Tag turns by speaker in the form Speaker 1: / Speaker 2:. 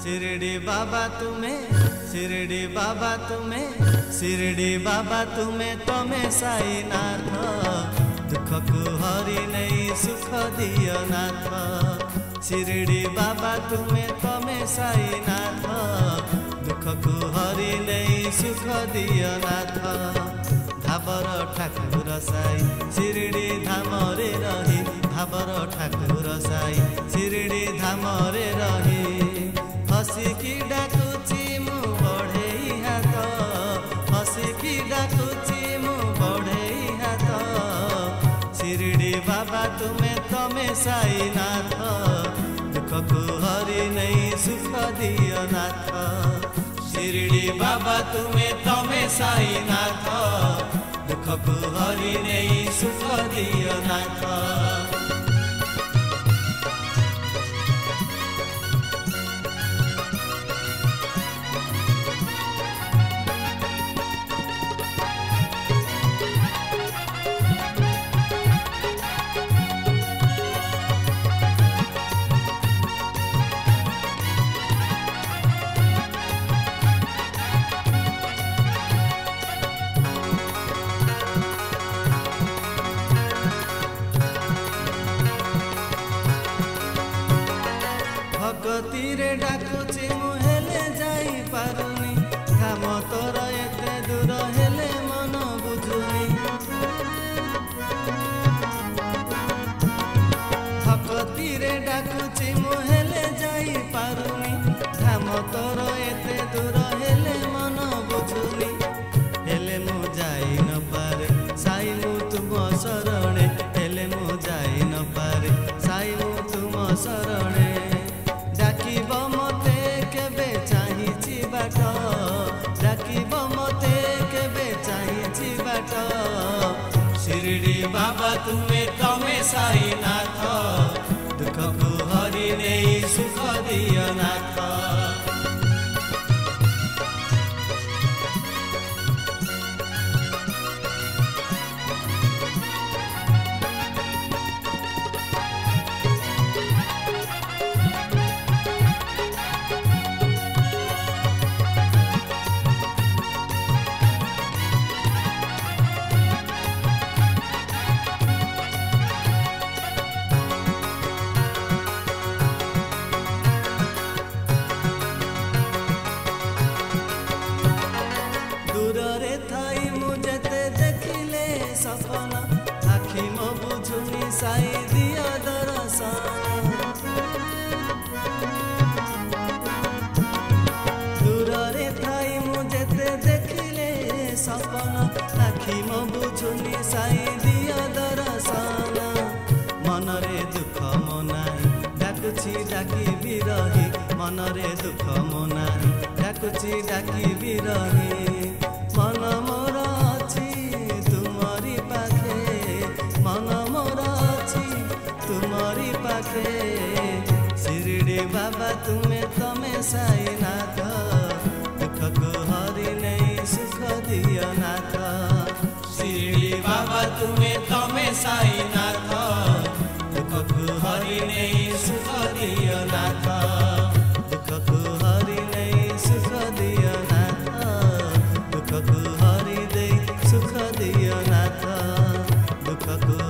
Speaker 1: शिरडी बाबा तुम्हें, शिरडी बाबा तुम्हें, शिरडी बाबा तुम्हें तमें साई नाथ, दुख को हरि नहीं सुख दियो नाथ। शिरडी बाबा तुम्हें तमें साई नाथ, दुख को हरि नहीं सुख दियो नाथ। धाबर ठाकुर साई शिरडी धामरे रही, धाबर ठाकुर साई शिरडी धामरे रही। हसिकी डाकुची मु बढ़ेई हाथ, हसिकी डाकुची मु बढ़ेई हाथ। शिरडी बाबा तुम्हें तमें साई नाथ, दुख को हरि नहीं सुख दियो नाथ। शिरडी बाबा तुम्हें तमें साई नाथ, दुख को हरि नहीं सुख दियो नाथ। भगतीरे डाकुची मु हेले जाई पारुनी, काम तोर एते दूर हेले मन बुझुनी। भगतीरे डाकुची मु हेले जाई पारुनी, काम तोर एते दूर हेले मन बुझुनी। हेले मु जाई न पारे साई मु तुम शरणे, हेले मु जाई न पारे साई मु तुम शरणे। डाकिब मते केबे चाहिछि बाट, डाकिब मते केबे चाहिछि बाट। शिरडी बाबा तुम्हें तमें साई नाथ, दुख को हरि नहीं सुख दियो नाथ। दूरे थाई मुझे देखिले सपन, आखि मो बुझुनी साई दिया दर्शन। दूरे थाई मुझे देखिले सपन, आखि मो बुझुनी साई दिया दर्शन। मनरे दुख मनाई डाकुची डाकी बिरही, मनरे दुख मनाई डाकुची डाकी बिरही। मन मोर अछि तुमरी पाखे, मन मोर अछि तुमरी पाखे। शिरडी बाबा तुम्हें तमें साई नाथ, दुख को हरि नहीं सुख दियो नाथ। शिरडी बाबा तुम्हें तमें साई नाथ, दुख को हरि नहीं सुख दियो नाथ। दुख को हरि नहीं सुख दियो नाथ, दुख को हरि दे सुख दियो नाथ, दुख को